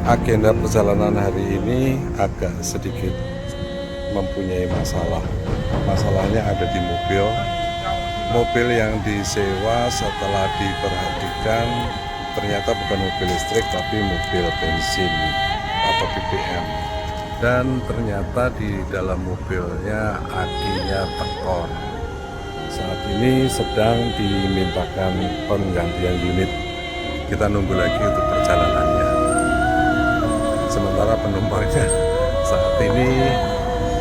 agenda perjalanan hari ini agak sedikit mempunyai masalah. Masalahnya ada di mobil. Mobil yang disewa setelah diperhatikan ternyata bukan mobil listrik tapi mobil bensin atau BBM. Dan ternyata di dalam mobilnya akinya tekor. Saat ini sedang dimintakan penggantian unit. Kita nunggu lagi untuk perjalanannya. Sementara penumpangnya saat ini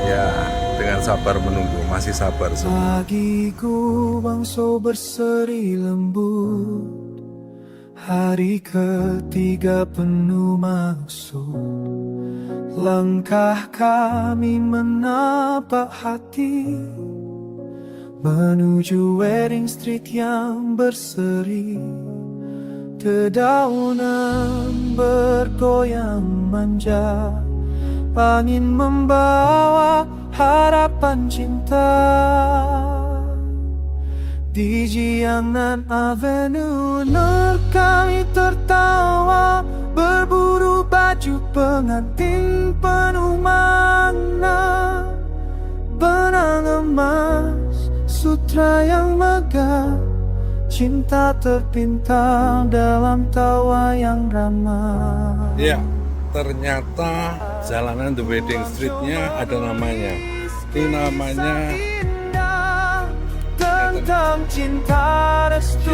ya dengan sabar menunggu, masih sabar semua. Pagiku bangso berseri lembut, hari ketiga penuh maksud. Langkah kami menapak hati menuju wedding street yang berseri. Dedaunan bergoyang manja, angin membawa harapan cinta. Di Jiannan Avenue Nur kami tertawa, berburu baju pengantin penuh makna. Benang emas, sutra yang megah, cinta terpintal dalam tawa yang ramah. Ya, ternyata jalanan The Wedding Street-nya ada namanya. Ini namanya tentang cinta restu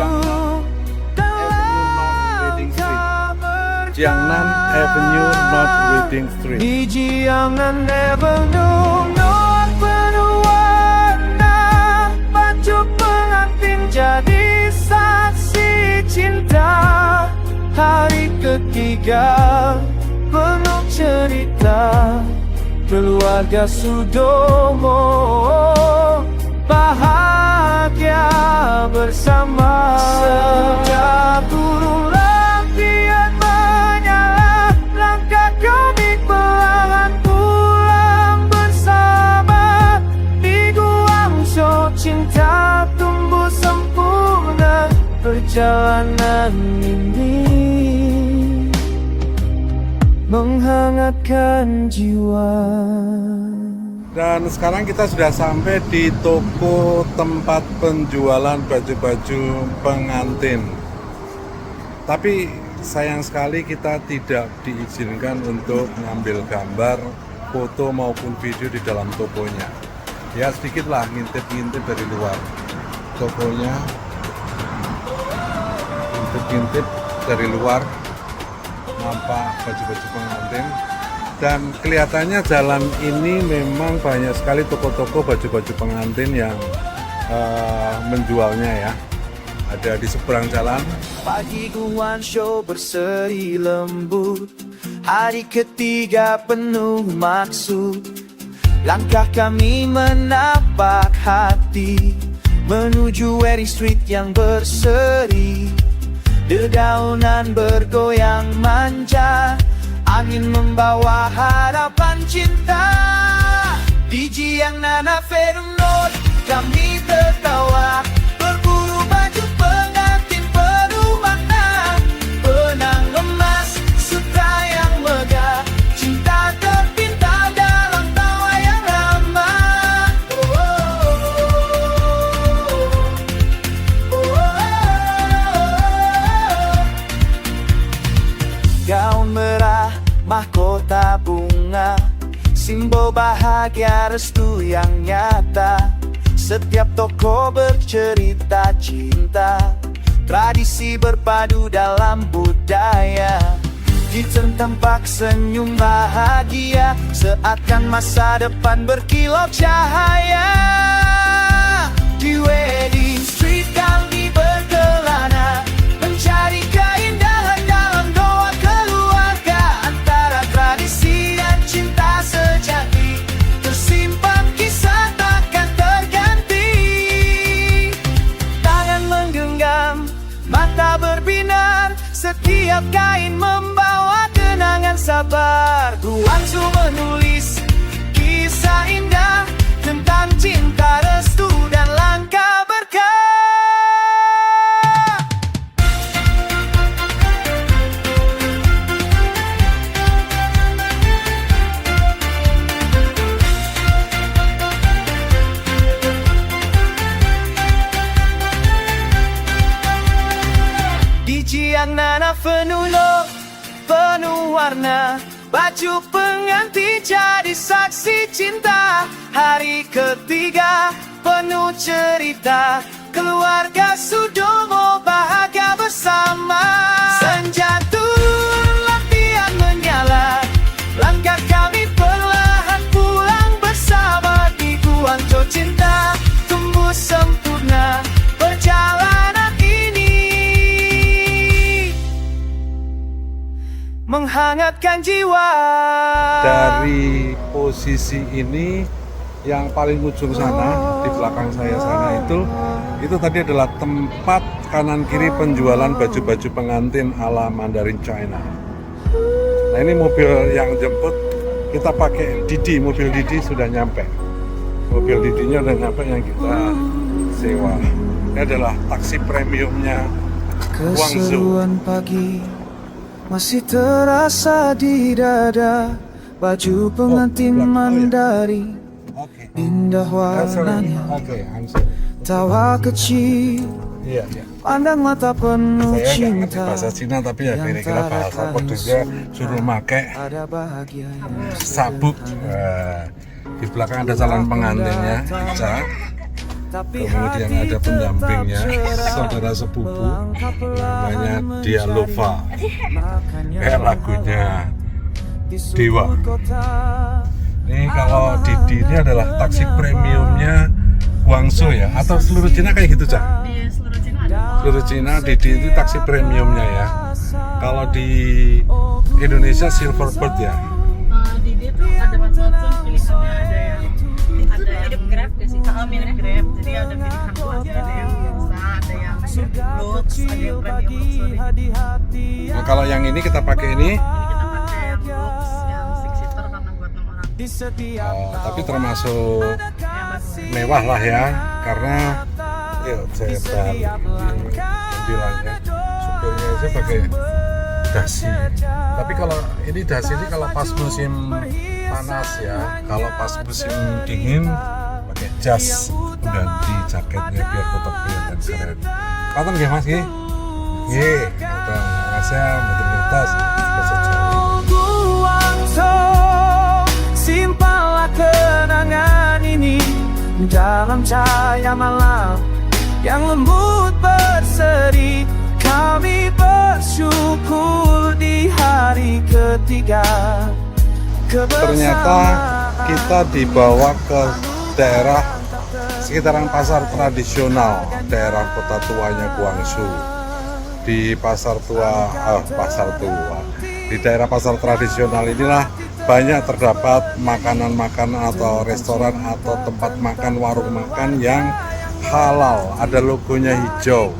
Jiangnan Avenue North Wedding Street. di Jiangnan Avenue North penuh warna, baju pengantin jadi saksi cinta. Hari ketiga penuh cerita, keluarga Sudomo bahagia bersama. Sejak burung lampion menyala, langkah kami perlahan pulang bersama. Di Guangzhou cinta tumbuh sempurna, perjalanan ini menghangatkan jiwa. Dan sekarang kita sudah sampai di toko tempat penjualan baju-baju pengantin. Tapi sayang sekali kita tidak diizinkan untuk mengambil gambar, foto maupun video di dalam tokonya. Ya sedikitlah ngintip-ngintip dari luar tokonya, ngintip-ngintip dari luar nampak baju-baju pengantin. Dan kelihatannya jalan ini memang banyak sekali toko-toko baju-baju pengantin yang menjualnya ya. Ada di seberang jalan. Pagi Guangzhou berseri lembut, hari ketiga penuh maksud. Langkah kami menapak hati menuju wedding street yang berseri. Dedaunan bergoyang manja, angin membawa harapan cinta. Di Jiangnan Avenue North kami tertawa, berburu baju pengantin penuh makna. Benang emas, sutra yang megah, cinta terpintal dalam tawa yang ramah. Gaun merah, mahkota bunga, simbol bahagia restu yang nyata. Setiap toko bercerita cinta, tradisi berpadu dalam budaya. Di tampak senyum bahagia, seakan masa depan berkilau cahaya. Di wedding street kami berkelana, mencari keindahan dalam doa keluarga. Antara tradisi dan cinta sejati, tersimpan kisah takkan terganti. Tangan menggenggam, mata berbinar, setiap kain membawa kenangan sabar. Guangzhou menulis kisah indah tentang cinta restu dan langkah berkah. hiji yang nana penuh warna. Baju pengantin jadi saksi cinta. Hari ketiga penuh cerita. Keluarga Sudomo bahagia bersama. Senja turun lampion menyala. Langkah kami perlahan pulang bersama. Di Guangzhou cinta tumbuh sempurna. Perjalanan ini menghangatkan jiwa. Dari posisi ini yang paling ujung sana, di belakang saya sana itu tadi adalah tempat kanan kiri penjualan baju-baju pengantin ala Mandarin China. Nah ini mobil yang jemput, kita pakai Didi, mobil Didi sudah nyampe. Mobil Didinya udah nyampe yang kita sewa. Ini adalah taksi premiumnya Guangzhou. Keseruan pagi masih terasa di dada. Baju pengantin Mandarin Oke. indah warnanya. Oke, I'm sorry. Tawa kecil, Iya. pandang mata penuh Saya nggak ngerti cinta. bahasa Cina tapi ya kira-kira bahasa kodenya suruh make Ada bahagia yang sabuk. Nah, di belakang ada calon pengantinnya, Ica. Kemudian ada pendampingnya, saudara sepupu, namanya Dialova. Kayak lagunya Dewa. Ini kalau Didi ini adalah taksi premiumnya Guangzhou ya, atau seluruh Cina kayak gitu, Cak? Di seluruh Cina ada. Seluruh Cina Didi itu taksi premiumnya ya. Kalau di Indonesia Silverbird ya. Di dia tuh ada macam-macam pilihannya, ada yang mirip Grab gak sih? Mirip Grab, jadi ada pilihan buat ada yang biasa, ada yang Lux, ada yang premium luxury. Nah, kalau yang ini kita pakai ini, Ini kita pakai yang Lux, yang 6-seater karena buat 6 orang. tapi termasuk Yang bagus. mewah lah ya, karena yuk saya bilangnya supirnya aja pakai dasi. Tapi kalau ini dasi ini kalau pas musim panas ya, kalau pas musim dingin pakai jas ganti jaketnya biar tetap kelihatan keren. Kapan nggih Mas nggih? Nggih, kapan. Masnya mungkin kertas bahasa Jawa. Guangzhou, simpanlah kenangan ini dalam cahaya malam yang lembut berseri. Kami bersyukur di hari ketiga. Ternyata kita dibawa ke daerah sekitaran pasar tradisional, daerah kota tuanya Guangzhou. Di pasar tua, di daerah pasar tradisional inilah banyak terdapat makanan-makanan atau restoran atau tempat makan, warung makan yang halal, ada logonya hijau,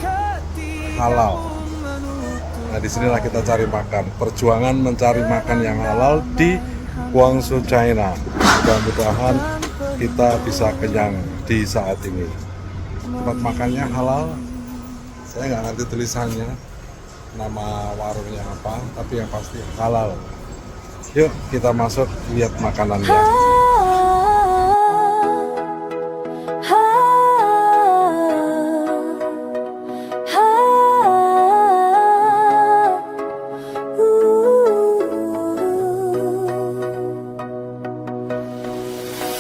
halal. Nah disinilah kita cari makan, perjuangan mencari makan yang halal di Guangzhou, China. Mudah-mudahan kita bisa kenyang di saat ini. Tempat makannya halal, saya nggak ngerti tulisannya, nama warungnya apa, tapi yang pasti halal. Yuk kita masuk lihat makanannya.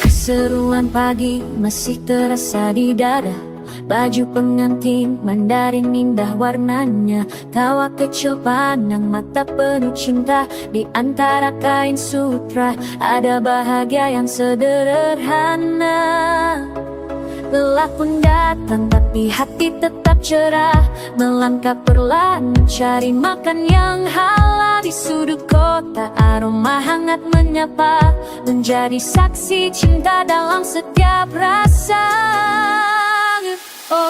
Keseruan pagi masih terasa di dada. Baju pengantin Mandarin indah warnanya. Tawa kecil pandang mata penuh cinta. Di antara kain sutra ada bahagia yang sederhana. Lelah pun datang tapi hati tetap cerah. Melangkah perlahan mencari makan yang halal. Di sudut kota aroma hangat menyapa. Menjadi saksi cinta dalam setiap rasa. Oh